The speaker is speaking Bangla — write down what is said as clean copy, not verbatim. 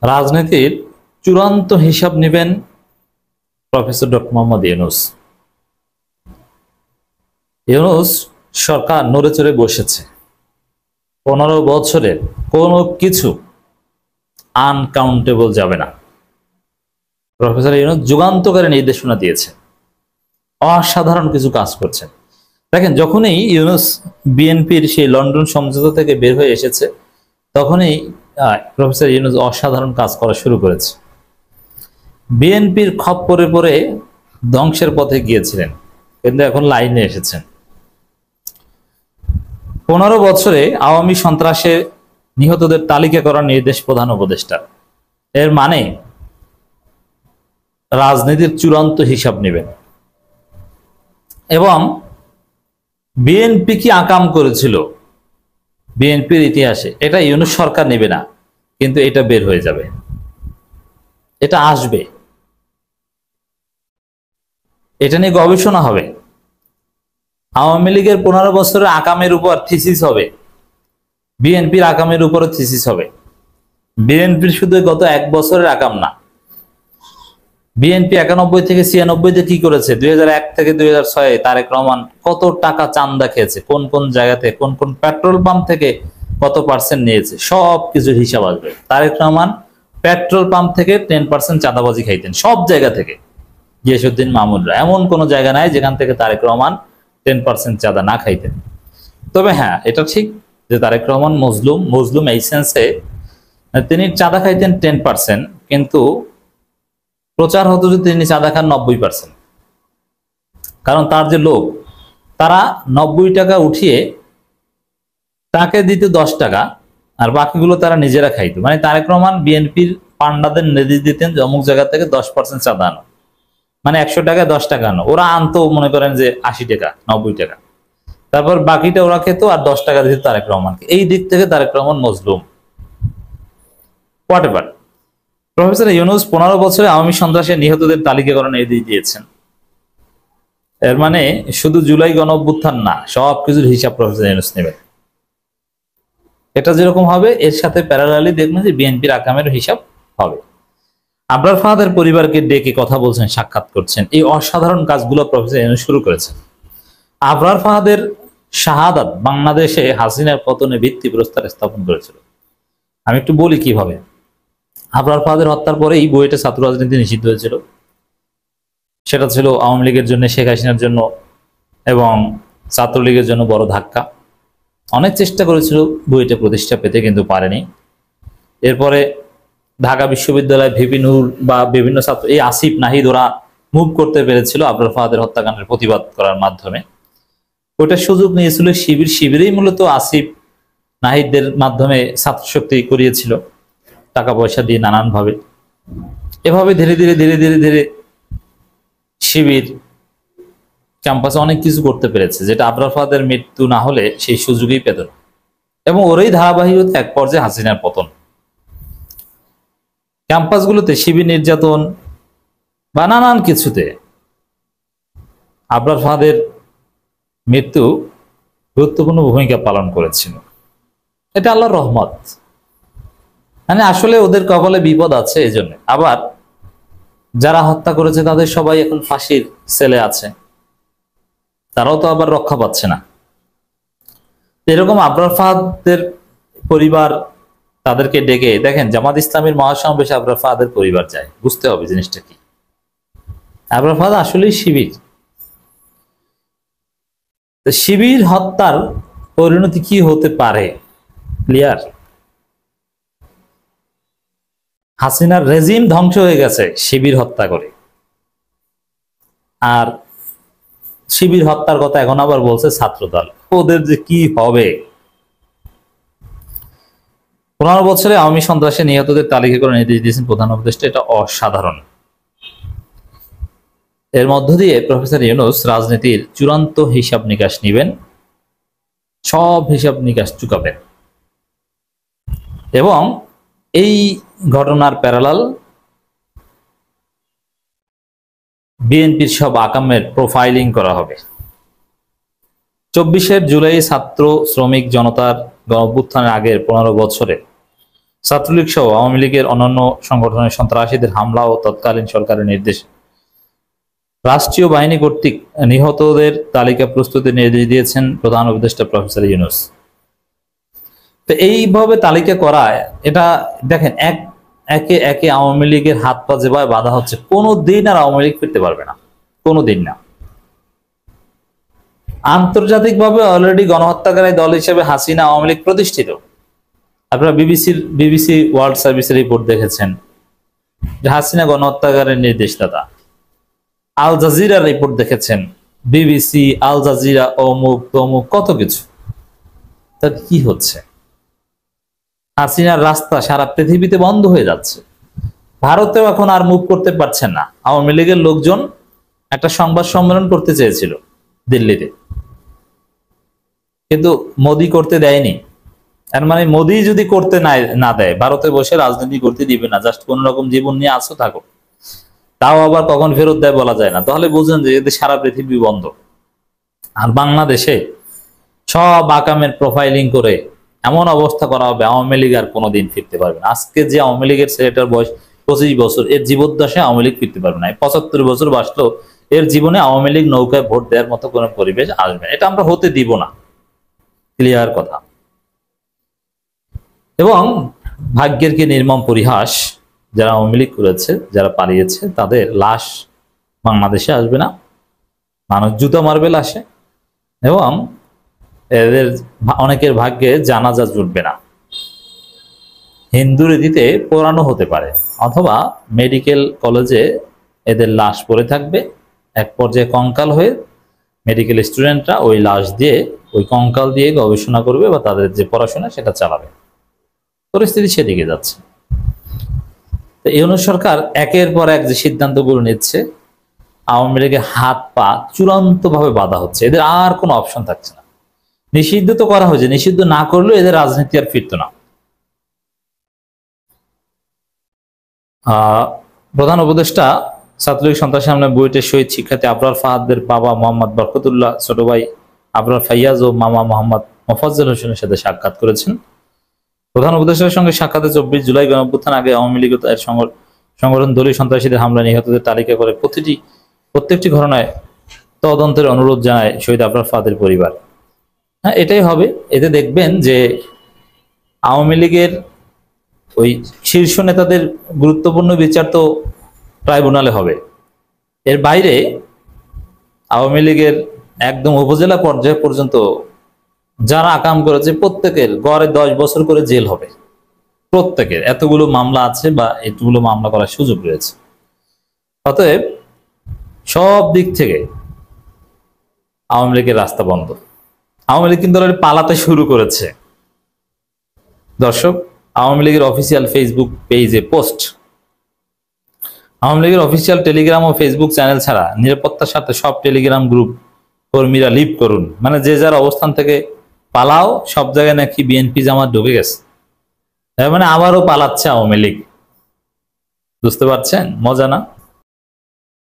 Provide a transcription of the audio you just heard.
রাজনীতির চূড়ান্ত হিসাব নেবেন প্রফেসর ডক্টর মোহাম্মদ ইউনূস। ইউনূস সরকার নড়ে চড়ে বসেছে। 15 বছরের কোনো কিছু আনকাউন্টেবল যাবে না। প্রফেসর ইউনূস যুগান্তকারী নির্দেশনা দিয়েছেন, অসাধারণ কিছু কাজ করছেন। দেখেন, যখনই ইউনূস বিএনপির সেই লন্ডন সমঝোতা থেকে বের হয়ে এসেছে, তখনই প্রফেসর ইউনূস অসাধারণ কাজ করা শুরু করেছে। বিএনপির খপ্পরে পড়ে ধ্বংসের পথে গিয়েছিলেন, কিন্তু এখন লাইনে এসেছেন। 15 বছরে আওয়ামী সন্ত্রাসে নিহতদের তালিকা করার নির্দেশ প্রধান উপদেষ্টা। এর মানে রাজনীতির চূড়ান্ত হিসাব নেবেন। এবং বিএনপি কি আকাম করেছিল বিএনপির ইতিহাসে, এটা ইউনূস সরকার নেবে না, কিন্তু এটা বের হয়ে যাবে, এটা আসবে, এটা নিয়ে গবেষণা হবে। আওয়ামী লীগের 15 বছরের আকামের উপর থিসিস হবে, বিএনপির আকামের উপরও থিসিস হবে। বিএনপির শুধু গত 1 বছরের আকাম না, বিএনপি 91 থেকে 96-তে কি করেছে, 2001 থেকে 2006 তারেক রহমান কত টাকা চান্দা খেয়েছে, কোন কোন জায়গাতে, কোন কোন পেট্রোল পাম্প থেকে কত পার্সেন্ট নিয়েছে, সব কিছুর হিসাব আসবে। তারেক রহমান পেট্রোল পাম্প থেকে 10% চাঁদাবাজি খাইতেন, সব জায়গা থেকে। গিয়াসউদ্দিন মামুনরা, এমন কোন জায়গা নাই যেখান থেকে তারেক রহমান 10% চাঁদা না খাইতেন। তবে হ্যাঁ, এটা ঠিক যে তারেক রহমান মজলুম এই সেন্সে তিনি চাঁদা খাইতেন 10%, কিন্তু প্রচার হতো যে তিনি চাঁদা খান 90%। কারণ তার যে লোক, তারা 90 টাকা উঠিয়ে তাকে দিত 10 টাকা, আর বাকিগুলো তারা নিজেরা খাইতো। মানে তারেক রহমান বিএনপির পান্ডাদের নির্দেশ দিতেন যে অমুক জায়গা থেকে 10% চাঁদা আনো, মানে 100 টাকায় 10 টাকা আনো। ওরা আনতো মনে করেন যে 80 টাকা 90 টাকা, তারপর বাকিটা ওরা খেত আর 10 টাকা দিত তারেক রহমানকে। এই দিক থেকে তারেক রহমান মজলুম। হোয়াটএভার, প্রফেসর ইউনূস 15 বছরে আওয়ামী সন্ত্রাসে নিহতদের তালিকাকরণ নির্দেশ দিয়েছেন। এর মানে শুধু জুলাই গণঅভ্যুত্থান না, সবকিছুর হিসাব প্রফেসর ইউনূস নেবেন। এটা যেরকম হবে, এর সাথে প্যারালালি দেখবেন যে বিএনপির আকামের হিসাব হবে। আবরার ফাহাদের পরিবারকে ডেকে কথা বলছেন, সাক্ষাৎ করছেন। এই অসাধারণ কাজগুলো প্রফেসর ইউনূস শুরু করেছেন। আবরার ফাহাদের শাহাদাত বাংলাদেশে হাসিনার পতনে ভিত্তিপ্রস্তর স্থাপন করেছিল। আমি একটু বলি কিভাবে। আবরার ফাহাদের হত্যার পরে এই বুয়েটে ছাত্র রাজনীতি নিষিদ্ধ হয়েছিল। সেটা ছিল আওয়ামী লীগের জন্য, শেখ হাসিনার জন্য এবং ছাত্রলীগের জন্য বড় ধাক্কা। অনেক চেষ্টা করেছিল বুয়েটে প্রতিষ্ঠা পেতে, কিন্তু পারেনি। এরপরে ঢাকা বিশ্ববিদ্যালয় ভিপি নূর বা বিভিন্ন ছাত্র, এই আসিফ নাহিদ, ওরা মুভ করতে পেরেছিল আবরার ফাহাদের হত্যাকাণ্ডের প্রতিবাদ করার মাধ্যমে। ওইটা সুযোগ নিয়েছিল শিবিরেই মূলত আসিফ নাহিদদের মাধ্যমে ছাত্র শক্তি করিয়েছিল, টাকা পয়সা দিয়ে নানানভাবে। এভাবে ধীরে ধীরে ধীরে ধীরে ধীরে শিবির ক্যাম্পাসে অনেক কিছু করতে পেরেছে, যেটা আবরার ফাহাদের মৃত্যু না হলে সেই সুযোগই পেত না। এবং ওরই ধারাবাহিকতা এক পর্যায়ে হাসিনার পতন। ক্যাম্পাসগুলোতে শিবির নির্যাতন বা নানান কিছুতে আবরার ফাহাদের মৃত্যু গুরুত্বপূর্ণ ভূমিকা পালন করেছিল। এটা আল্লাহর রহমত। মানে আসলে ওদের কপালে বিপদ আছে, এই জন্য। আবার যারা হত্যা করেছে তাদের সবাই এখন ফাঁসির সেলে আছে, তারাও তো আবার রক্ষা পাচ্ছে না। এরকম আবরার ফাহাদের পরিবার, তাদেরকে ডেকে দেখেন, জামাত ইসলামের মহাসমাবেশে আবরার ফাহাদের পরিবার যায়। বুঝতে হবে জিনিসটা কি। আবরার ফাহাদ আসলেই শিবির। শিবির হত্যার পরিণতি কি হতে পারে ক্লিয়ার। হাসিনার রেজিম ধ্বংস হয়ে গেছে শিবির হত্যা করে, আর শিবির হত্যার কথা এখন আবার বলছে ছাত্রদল। ওদের যে কি হবে। 15 বছরে আওয়ামী সন্ত্রাসে নিহতদের তালিকা করে নির্দেশ দিয়েছেন প্রধান উপদেষ্টা। এটা অসাধারণ। এর মধ্য দিয়ে প্রফেসর ইউনূস রাজনীতির চূড়ান্ত হিসাব নিকাশ নেবেন, সব হিসাব নিকাশ চুকাবেন। এবং এই ঘটনার প্যারালাল বিএনপির সব আকামের প্রোফাইলিং করা হবে। 24 জুলাই ছাত্র শ্রমিক জনতার গণঅভ্যুত্থানের আগের 15 বছরে ছাত্রলীগ সহ আওয়ামী লীগের অন্যান্য সংগঠনের সন্ত্রাসীদের হামলা ও তৎকালীন সরকারের নির্দেশে রাষ্ট্রীয় বাহিনী কর্তৃক নিহতদের তালিকা প্রস্তুতির নির্দেশ দিয়েছেন প্রধান উপদেষ্টা প্রফেসর ইউনূস। তো এইভাবে তালিকা করায় এটা দেখেন একে একে আওয়ামী লীগের হাত পা যেভাবে বাধা হচ্ছে, কোনোদিন আর আওয়ামী লীগ ফিরতে পারবে না, কোনোদিন না। আন্তর্জাতিকভাবে অলরেডি গণহত্যাকারী দল হিসেবে হাসিনা আওয়ামী লীগ প্রতিষ্ঠিত। আপনারা বিবিসি ওয়ার্ল্ড সার্ভিসের রিপোর্ট দেখেছেন যে হাসিনা গণহত্যাকারীর নির্দেশদাতা। আল জাজিরার রিপোর্ট দেখেছেন, বিবিসি, আল জাজিরা, অমুক তমুক কত কিছু। তার কি হচ্ছে? হাসিনার রাস্তা সারা পৃথিবীতে বন্ধ হয়ে যাচ্ছে। ভারতেও এখন আর মুভ করতে পারছেন না। আওয়ামী লীগের লোকজন একটা সংবাদ সম্মেলন করতে চেয়েছিল দিল্লিতে, কিন্তু মোদি করতে দেয়নি। এর মানে মোদি যদি করতে না দেয়, ভারতে বসে রাজনীতি করতে দিবে না, জাস্ট কোন রকম জীবন নিয়ে আসো থাকো, তাও আবার কখন ফেরত দেয় বলা যায় না। তাহলে বুঝলেন যে এদের সারা পৃথিবী বন্ধ। আর বাংলাদেশে সব আকামের প্রোফাইলিং করে এমন অবস্থা করা হবে, আওয়ামী লীগ আর কোনোদিন ফিরতে পারবে না। আজকে যে আওয়ামী লীগের ছেলেটার বয়স 25 বছর, এর জীবদ্দশায় আওয়ামী লীগ ফিরতে পারবে না। 75 বছর বাঁচলেও এর জীবনে আওয়ামী লীগ নৌকায় ভোট দেওয়ার মতো কোনো পরিবেশ আসবে, এটা আমরা হতে দিব না। ক্লিয়ার কথা। এবং ভাগ্যের কি নির্মম পরিহাস, যারা আওয়ামী লীগ করেছে, যারা পালিয়েছে, তাদের লাশ বাংলাদেশে আসবে না, মানুষ জুতা মারবে লাশে, এবং এদের অনেকের ভাগ্যে জানাজা জুটবে না। হিন্দু রীতিতে পোড়ানো হতে পারে, অথবা মেডিকেল কলেজে এদের লাশ পড়ে থাকবে, এক পর্যায়ে কঙ্কাল হয়ে মেডিকেল স্টুডেন্টরা ওই লাশ দিয়ে, ওই কঙ্কাল দিয়ে গবেষণা করবে বা তাদের যে পড়াশোনা সেটা চালাবে। পরিস্থিতি সেদিকে যাচ্ছে। তো ইউনূস সরকার একের পর এক যে সিদ্ধান্তগুলো নিচ্ছে, আওয়ামী লীগের হাত পা চূড়ান্তভাবে বাধা হচ্ছে, এদের আর কোনো অপশন থাকছে না। নিষিদ্ধ তো করা হয়েছে, নিষিদ্ধ না করলেও এদের রাজনীতি আর ফিরত না। প্রধান উপদেষ্টা ছাত্রলীগ সন্ত্রাসী হামলায় বুয়েটের শহীদ শিক্ষার্থী আবরার ফাহাদের বাবা মোহাম্মদ বরকতুল্লাহ, ছোট ভাই আবরার ফাইয়াজ ও মামা মোহাম্মদ মোফাজ্জল হোসেনের সাথে সাক্ষাৎ করেছেন। প্রধান উপদেষ্টার সঙ্গে সাক্ষাতে 24 জুলাই গণঅভ্যুত্থান আগে আওয়ামী লীগ এর সংগঠন দলীয় সন্ত্রাসীদের হামলায় নিহতদের তালিকা করে প্রত্যেকটি ঘটনায় তদন্তের অনুরোধ জানায় শহীদ আবরার ফাহাদের পরিবার। হ্যাঁ, এটাই হবে। এতে দেখবেন যে আওয়ামী লীগের ওই শীর্ষ নেতাদের গুরুত্বপূর্ণ বিচার তো ট্রাইব্যুনালে হবে, এর বাইরে আওয়ামী লীগের একদম উপজেলা পর্যায় পর্যন্ত যারা আকাম করেছে প্রত্যেকের গড়ে 10 বছর করে জেল হবে। প্রত্যেকের এতগুলো মামলা আছে বা এতগুলো মামলা করার সুযোগ রয়েছে। অতএব সব দিক থেকে আওয়ামী লীগের রাস্তা বন্ধ। আওয়ামী লীগ কিন্তু অলরেডি পালাতে শুরু করেছে। দর্শক, আওয়ামী লীগের অফিসিয়াল ফেসবুক পেজে পোস্ট, আওয়ামী লীগের অফিসিয়াল টেলিগ্রাম ও ফেসবুক চ্যানেল ছাড়া নিরাপত্তার সাথে সব টেলিগ্রাম গ্রুপ কর্মীরা লিভ করুন। মানে যে যার অবস্থান থেকে পালাও, সব জায়গায় নাকি বিএনপি জামাত ঢুকে গেছে, মানে আবারও পালাচ্ছে আওয়ামী লীগ। বুঝতে পারছেন? মজা না?